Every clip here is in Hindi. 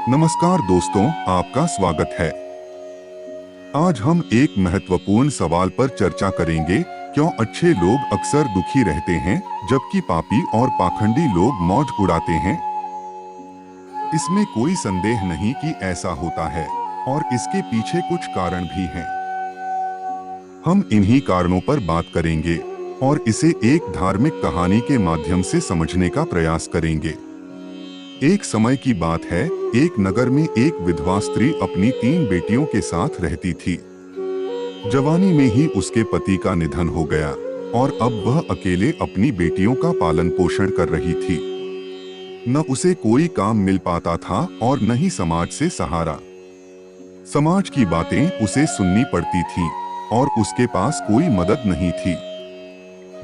नमस्कार दोस्तों, आपका स्वागत है। आज हम एक महत्वपूर्ण सवाल पर चर्चा करेंगे। क्यों अच्छे लोग अक्सर दुखी रहते हैं जबकि पापी और पाखंडी लोग मौज उड़ाते हैं? इसमें कोई संदेह नहीं कि ऐसा होता है और इसके पीछे कुछ कारण भी हैं। हम इन्हीं कारणों पर बात करेंगे और इसे एक धार्मिक कहानी के माध्यम से समझने का प्रयास करेंगे। एक समय की बात है, एक नगर में एक विधवा स्त्री अपनी 3 बेटियों के साथ रहती थी। जवानी में ही उसके पति का निधन हो गया और अब वह अकेले अपनी बेटियों का पालन पोषण कर रही थी। न उसे कोई काम मिल पाता था और न ही समाज से सहारा। समाज की बातें उसे सुननी पड़ती थीं और उसके पास कोई मदद नहीं थी।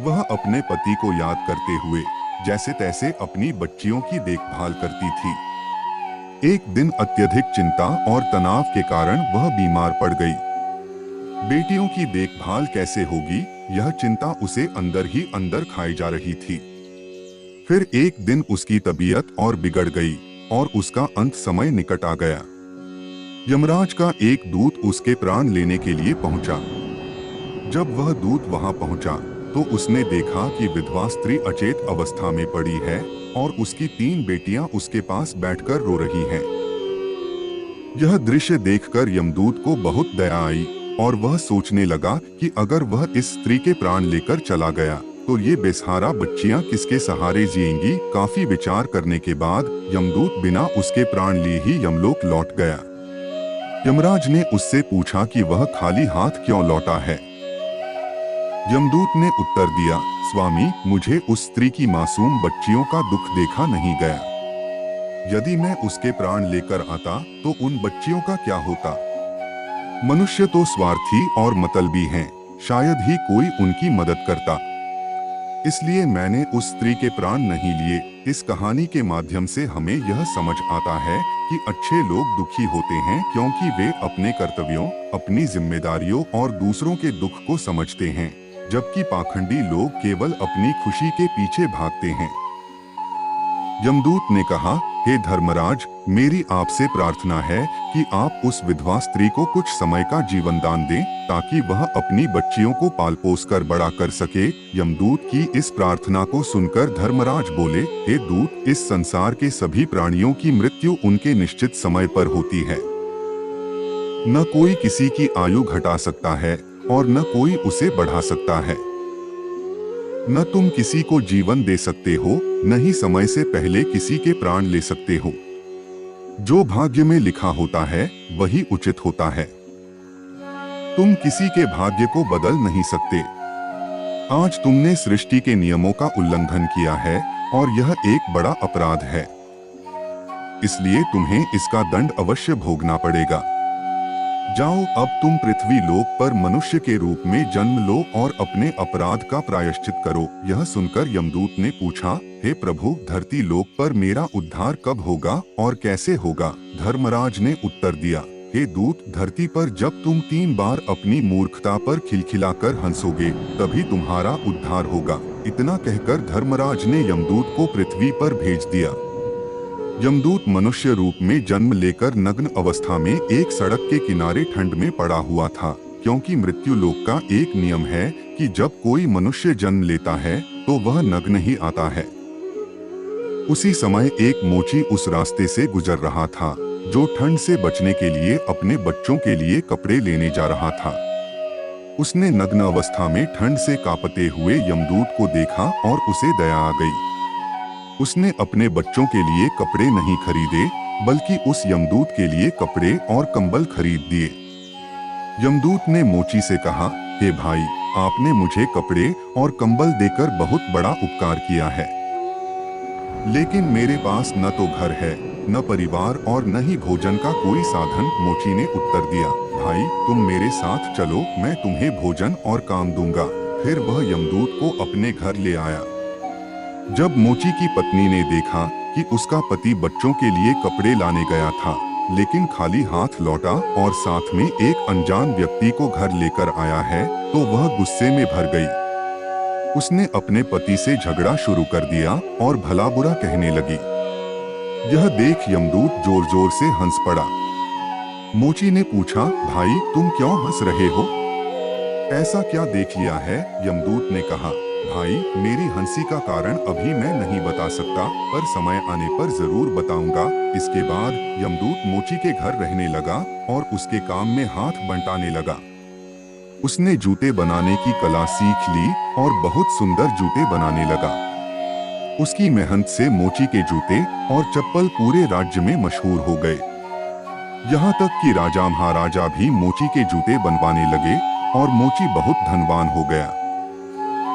वह अपने पति को याद करते हुए जैसे तैसे अपनी बच्चियों की देखभाल करती थी। एक दिन अत्यधिक चिंता और तनाव के कारण वह बीमार पड़ गई। बेटियों की देखभाल कैसे होगी, यह चिंता उसे अंदर ही अंदर खाई जा रही थी। फिर एक दिन उसकी तबीयत और बिगड़ गई और उसका अंत समय निकट आ गया। यमराज का एक दूत उसके प्राण लेने के लिए पहुंचा। जब वह दूत वहां पहुंचा तो उसने देखा कि विधवा स्त्री अचेत अवस्था में पड़ी है और उसकी 3 बेटियां उसके पास बैठकर रो रही हैं। यह दृश्य देखकर यमदूत को बहुत दया आई और वह सोचने लगा कि अगर वह इस स्त्री के प्राण लेकर चला गया तो ये बेसहारा बच्चियां किसके सहारे जिएंगी। काफी विचार करने के बाद यमदूत बिना उसके प्राण लिए ही यमलोक लौट गया। यमराज ने उससे पूछा कि वह खाली हाथ क्यों लौटा है। यमदूत ने उत्तर दिया, स्वामी, मुझे उस स्त्री की मासूम बच्चियों का दुख देखा नहीं गया। यदि मैं उसके प्राण लेकर आता तो उन बच्चियों का क्या होता? मनुष्य तो स्वार्थी और मतलबी हैं, शायद ही कोई उनकी मदद करता। इसलिए मैंने उस स्त्री के प्राण नहीं लिए। इस कहानी के माध्यम से हमें यह समझ आता है कि अच्छे लोग दुखी होते हैं क्योंकि वे अपने कर्तव्यों, अपनी जिम्मेदारियों और दूसरों के दुख को समझते हैं, जबकि पाखंडी लोग केवल अपनी खुशी के पीछे भागते हैं। यमदूत ने कहा, हे धर्मराज, मेरी आपसे प्रार्थना है कि आप उस विधवा स्त्री को कुछ समय का जीवन दान दें ताकि वह अपनी बच्चियों को पाल पोस कर बड़ा कर सके। यमदूत की इस प्रार्थना को सुनकर धर्मराज बोले, हे दूत, इस संसार के सभी प्राणियों की मृत्यु उनके निश्चित समय पर होती है। न कोई किसी की आयु घटा सकता है और न कोई उसे बढ़ा सकता है। न तुम किसी को जीवन दे सकते हो, न ही समय से पहले किसी के प्राण ले सकते हो। जो भाग्य में लिखा होता है वही उचित होता है। तुम किसी के भाग्य को बदल नहीं सकते। आज तुमने सृष्टि के नियमों का उल्लंघन किया है और यह एक बड़ा अपराध है। इसलिए तुम्हें इसका दंड अवश्य भोगना पड़ेगा। जाओ, अब तुम पृथ्वी लोक पर मनुष्य के रूप में जन्म लो और अपने अपराध का प्रायश्चित करो। यह सुनकर यमदूत ने पूछा, हे प्रभु, धरती लोक पर मेरा उद्धार कब होगा और कैसे होगा? धर्मराज ने उत्तर दिया, हे दूत, धरती पर जब तुम 3 बार अपनी मूर्खता पर खिलखिलाकर हंसोगे तभी तुम्हारा उद्धार होगा। इतना कहकर धर्मराज ने यमदूत को पृथ्वी पर भेज दिया। यमदूत मनुष्य रूप में जन्म लेकर नग्न अवस्था में एक सड़क के किनारे ठंड में पड़ा हुआ था, क्योंकि मृत्यु लोक का एक नियम है कि जब कोई मनुष्य जन्म लेता है तो वह नग्न ही आता है। उसी समय एक मोची उस रास्ते से गुजर रहा था जो ठंड से बचने के लिए अपने बच्चों के लिए कपड़े लेने जा रहा था। उसने नग्न अवस्था में ठंड से कांपते हुए यमदूत को देखा और उसे दया आ गई। उसने अपने बच्चों के लिए कपड़े नहीं खरीदे बल्कि उस यमदूत के लिए कपड़े और कंबल खरीद दिए। यमदूत ने मोची से कहा, हे भाई, आपने मुझे कपड़े और कंबल देकर बहुत बड़ा उपकार किया है, लेकिन मेरे पास न तो घर है, न परिवार और न ही भोजन का कोई साधन। मोची ने उत्तर दिया, भाई, तुम मेरे साथ चलो, मैं तुम्हें भोजन और काम दूंगा। फिर वह यमदूत को अपने घर ले आया। जब मोची की पत्नी ने देखा कि उसका पति बच्चों के लिए कपड़े लाने गया था लेकिन खाली हाथ लौटा और साथ में एक अनजान व्यक्ति को घर लेकर आया है, तो वह गुस्से में भर गई। उसने अपने पति से झगड़ा शुरू कर दिया और भला बुरा कहने लगी। यह देख यमदूत जोर जोर से हंस पड़ा। मोची ने पूछा, भाई तुम क्यों हंस रहे हो? ऐसा क्या देख लिया है? यमदूत ने कहा, भाई मेरी हंसी का कारण अभी मैं नहीं बता सकता, पर समय आने पर जरूर बताऊंगा। इसके बाद यमदूत मोची के घर रहने लगा और उसके काम में हाथ बंटाने लगा। उसने जूते बनाने की कला सीख ली और बहुत सुंदर जूते बनाने लगा। उसकी मेहनत से मोची के जूते और चप्पल पूरे राज्य में मशहूर हो गए। यहाँ तक कि राजा महाराजा भी मोची के जूते बनवाने लगे और मोची बहुत धनवान हो गया।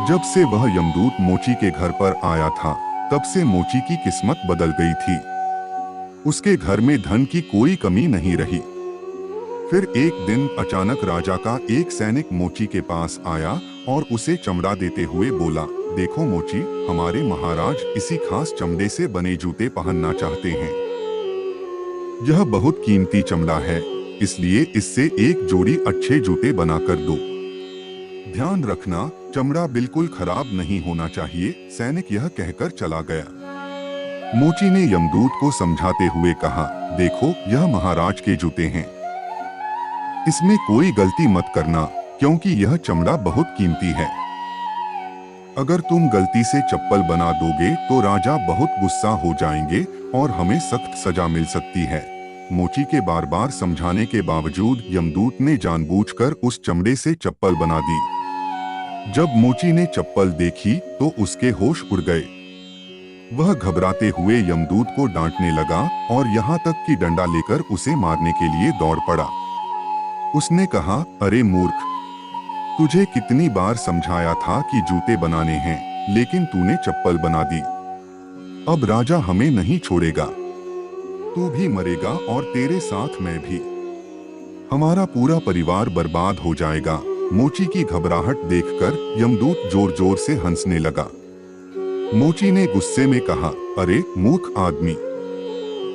जब से वह यमदूत मोची के घर पर आया था, तब से मोची की किस्मत बदल गई थी। उसके घर में धन की कोई कमी नहीं रही। फिर एक दिन अचानक राजा का एक सैनिक मोची के पास आया और उसे चमड़ा देते हुए बोला, देखो मोची, हमारे महाराज इसी खास चमड़े से बने जूते पहनना चाहते हैं। यह बहुत कीमती चमड़ा है, इसलिए इससे एक जोड़ी अच्छे जूते बनाकर दो। ध्यान रखना, चमड़ा बिल्कुल खराब नहीं होना चाहिए। सैनिक यह कहकर चला गया। मोची ने यमदूत को समझाते हुए कहा, देखो यह महाराज के जूते हैं, इसमें कोई गलती मत करना, क्योंकि यह चमड़ा बहुत कीमती है। अगर तुम गलती से चप्पल बना दोगे तो राजा बहुत गुस्सा हो जाएंगे और हमें सख्त सजा मिल सकती है। मोची के बार बार समझाने के बावजूद यमदूत ने जानबूझकर उस चमड़े से चप्पल बना दी। जब मोची ने चप्पल देखी तो उसके होश उड़ गए। वह घबराते हुए यमदूत को डांटने लगा और यहाँ तक कि डंडा लेकर उसे मारने के लिए दौड़ पड़ा। उसने कहा, अरे मूर्ख, तुझे कितनी बार समझाया था कि जूते बनाने हैं, लेकिन तूने चप्पल बना दी। अब राजा हमें नहीं छोड़ेगा, तू भी मरेगा और तेरे साथ मैं भी। हमारा पूरा परिवार बर्बाद हो जाएगा। मोची की घबराहट देखकर यमदूत जोर जोर से हंसने लगा। मोची ने गुस्से में कहा, अरे मूर्ख आदमी,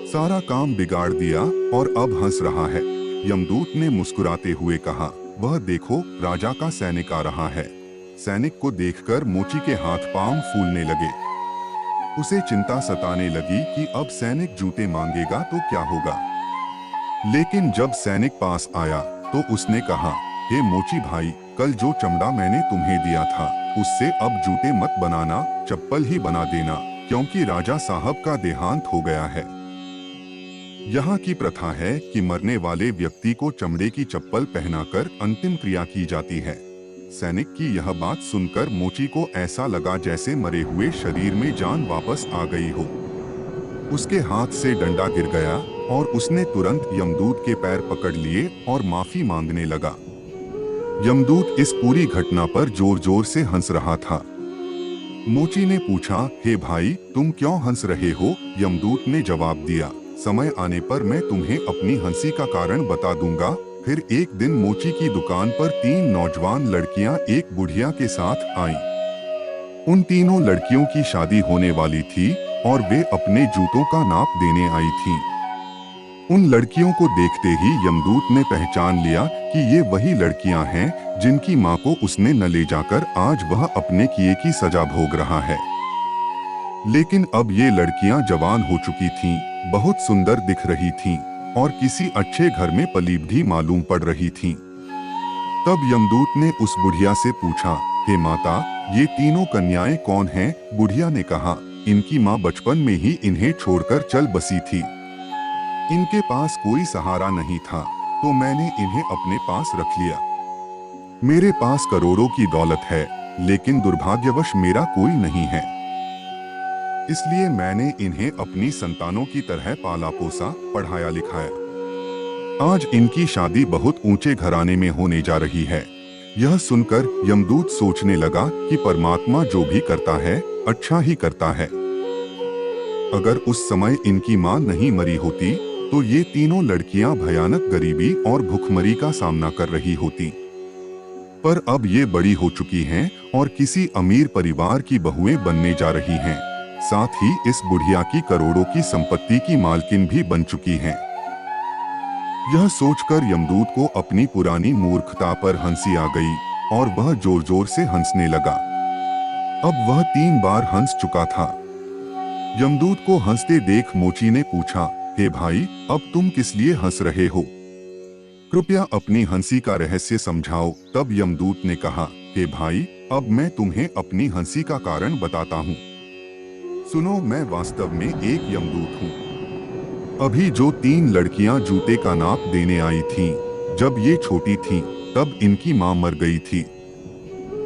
सारा काम बिगाड़ दिया और अब हंस रहा है। यमदूत ने मुस्कुराते हुए कहा, वह देखो, राजा का सैनिक आ रहा है। सैनिक को देखकर मोची के हाथ पांव फूलने लगे। उसे चिंता सताने लगी कि अब सैनिक जूते मांगेगा तो क्या होगा। लेकिन जब सैनिक पास आया तो उसने कहा, हे मोची भाई, कल जो चमड़ा मैंने तुम्हें दिया था, उससे अब जूते मत बनाना, चप्पल ही बना देना, क्योंकि राजा साहब का देहांत हो गया है। यहाँ की प्रथा है कि मरने वाले व्यक्ति को चमड़े की चप्पल पहनाकर अंतिम क्रिया की जाती है। सैनिक की यह बात सुनकर मोची को ऐसा लगा जैसे मरे हुए शरीर में जान वापस आ गई हो। उसके हाथ से डंडा गिर गया और उसने तुरंत यमदूत के पैर पकड़ लिए और माफी मांगने लगा। यमदूत इस पूरी घटना पर जोर जोर से हंस रहा था। मोची ने पूछा, हे भाई, तुम क्यों हंस रहे हो? यमदूत ने जवाब दिया, समय आने पर मैं तुम्हें अपनी हंसी का कारण बता दूंगा। फिर एक दिन मोची की दुकान पर 3 नौजवान लड़कियां एक बुढ़िया के साथ आईं। उन तीनों लड़कियों की शादी होने वाली थी और वे अपने जूतों का नाप देने आई थीं। उन लड़कियों को देखते ही यमदूत ने पहचान लिया कि ये वही लड़कियां हैं जिनकी मां को उसने न ले जाकर आज वह अपने किए की सजा भोग रहा है। लेकिन अब ये लड़कियां जवान हो चुकी थीं, बहुत सुंदर दिख रही थीं और किसी अच्छे घर में पली भी मालूम पड़ रही थीं। तब यमदूत ने उस बुढ़िया से पूछा, हे माता, ये तीनों कन्याएं कौन हैं? बुढ़िया ने कहा, इनकी माँ बचपन में ही इन्हें छोड़कर चल बसी थी। इनके पास कोई सहारा नहीं था, तो मैंने इन्हें अपने पास रख लिया। मेरे पास करोड़ों की दौलत है, लेकिन दुर्भाग्यवश मेरा कोई नहीं है। इसलिए मैंने इन्हें अपनी संतानों की तरह पाला पोसा, पढ़ाया लिखाया। आज इनकी शादी बहुत ऊंचे घराने में होने जा रही है। यह सुनकर यमदूत सोचने लगा कि परमात्मा जो भी करता है, अच्छा ही करता है। अगर उस समय इनकी मां नहीं मरी होती तो ये तीनों लड़कियां भयानक गरीबी और भुखमरी का सामना कर रही होती। पर अब ये बड़ी हो चुकी हैं और किसी अमीर परिवार की बहुएं बनने जा रही हैं। साथ ही इस बुढ़िया की करोड़ों की संपत्ति की मालकिन भी बन चुकी हैं। यह सोचकर यमदूत को अपनी पुरानी मूर्खता पर हंसी आ गई और वह जोर जोर से हंसने लगा। अब वह 3 बार हंस चुका था। यमदूत को हंसते देख मोची ने पूछा, हे भाई, अब तुम किस लिए हंस रहे हो? कृपया अपनी हंसी का रहस्य समझाओ। तब यमदूत ने कहा, हे भाई, अब मैं तुम्हें अपनी हंसी का कारण बताता हूँ। सुनो, मैं वास्तव में एक यमदूत हूँ। अभी जो 3 लड़कियां जूते का नाप देने आई थीं, जब ये छोटी थीं, तब इनकी मां मर गई थी।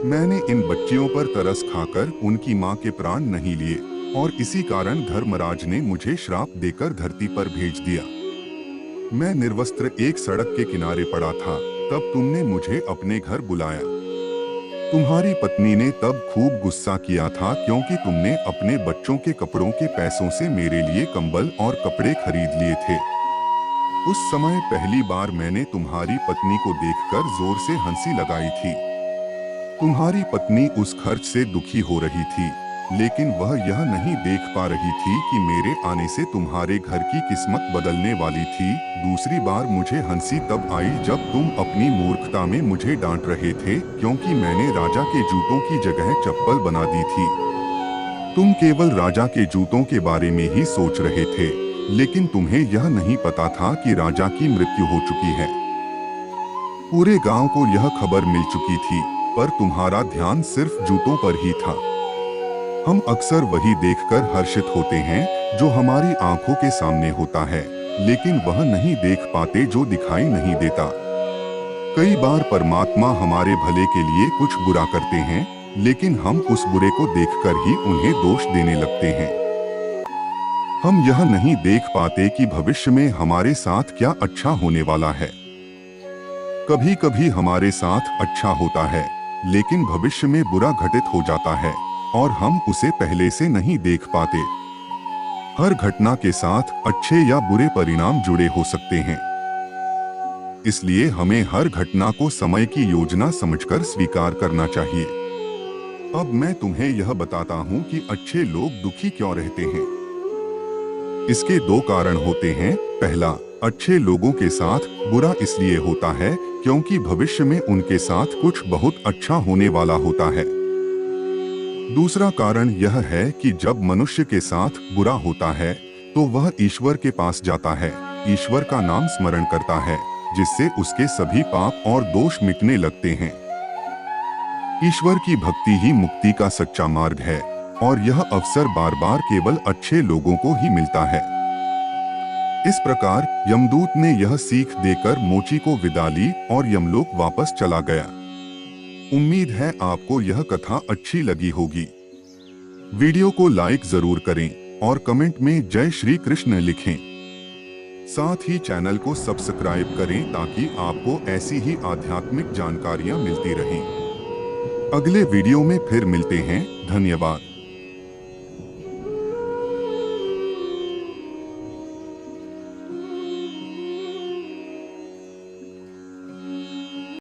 मैंने इन बच्चियों पर तरस खाकर उनकी मां के प्राण नहीं लिए और इसी कारण धर्मराज ने मुझे श्राप देकर धरती पर भेज दिया। मैं निर्वस्त्र एक सड़क के किनारे पड़ा था, तब तुमने मुझे अपने घर बुलाया। तुम्हारी पत्नी ने तब खूब गुस्सा किया था क्योंकि तुमने अपने बच्चों के कपड़ों के पैसों से मेरे लिए कंबल और कपड़े खरीद लिए थे। उस समय पहली बार मैंने तुम्हारी पत्नी को देखकर जोर से हंसी लगाई थी। तुम्हारी पत्नी उस खर्च से दुखी हो रही थी, लेकिन वह यह नहीं देख पा रही थी कि मेरे आने से तुम्हारे घर की किस्मत बदलने वाली थी। दूसरी बार मुझे हंसी तब आई जब तुम अपनी मूर्खता में मुझे डांट रहे थे क्योंकि मैंने राजा के जूतों की जगह चप्पल बना दी थी। तुम केवल राजा के जूतों के बारे में ही सोच रहे थे, लेकिन तुम्हें यह नहीं पता था कि राजा की मृत्यु हो चुकी है। पूरे गांव को यह खबर मिल चुकी थी, पर तुम्हारा ध्यान सिर्फ जूतों पर ही था। हम अक्सर वही देखकर हर्षित होते हैं जो हमारी आंखों के सामने होता है, लेकिन वह नहीं देख पाते जो दिखाई नहीं देता। कई बार परमात्मा हमारे भले के लिए कुछ बुरा करते हैं, लेकिन हम उस बुरे को देखकर ही उन्हें दोष देने लगते हैं। हम यह नहीं देख पाते कि भविष्य में हमारे साथ क्या अच्छा होने वाला है। कभी कभी हमारे साथ अच्छा होता है, लेकिन भविष्य में बुरा घटित हो जाता है और हम उसे पहले से नहीं देख पाते। हर घटना के साथ अच्छे या बुरे परिणाम जुड़े हो सकते हैं। इसलिए हमें हर घटना को समय की योजना समझकर स्वीकार करना चाहिए। अब मैं तुम्हें यह बताता हूँ कि अच्छे लोग दुखी क्यों रहते हैं। इसके 2 कारण होते हैं। पहला, अच्छे लोगों के साथ बुरा इसलिए होता है क्योंकि भविष्य में उनके साथ कुछ बहुत अच्छा होने वाला होता है। दूसरा कारण यह है कि जब मनुष्य के साथ बुरा होता है तो वह ईश्वर के पास जाता है, ईश्वर का नाम स्मरण करता है, जिससे उसके सभी पाप और दोष मिटने लगते हैं। ईश्वर की भक्ति ही मुक्ति का सच्चा मार्ग है और यह अवसर बार बार केवल अच्छे लोगों को ही मिलता है। इस प्रकार यमदूत ने यह सीख देकर मोची को विदा ली और यमलोक वापस चला गया। उम्मीद है आपको यह कथा अच्छी लगी होगी। वीडियो को लाइक जरूर करें और कमेंट में जय श्री कृष्ण लिखें। साथ ही चैनल को सब्सक्राइब करें ताकि आपको ऐसी ही आध्यात्मिक जानकारियां मिलती रहें। अगले वीडियो में फिर मिलते हैं। धन्यवाद।